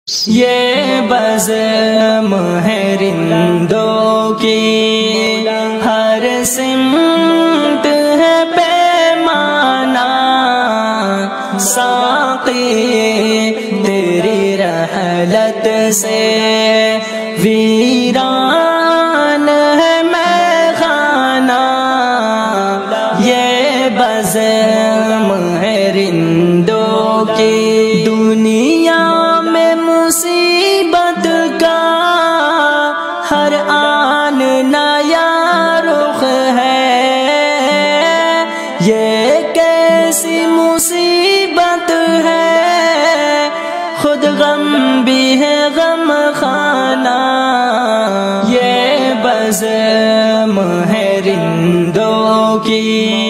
یہ بزم ہے رندوں کی ہر سمت ہے پیمانہ، ساقی تیری رحلت سے ویران ہے میخانہ، یہ بزم ہے رندوں کی دنیا میں مصیبت کا ہر آن نیا رخ ہے، یہ کیسی مصیبت ہے خود غم بھی ہے غم خانہ، یہ بزم ہے رندوں کی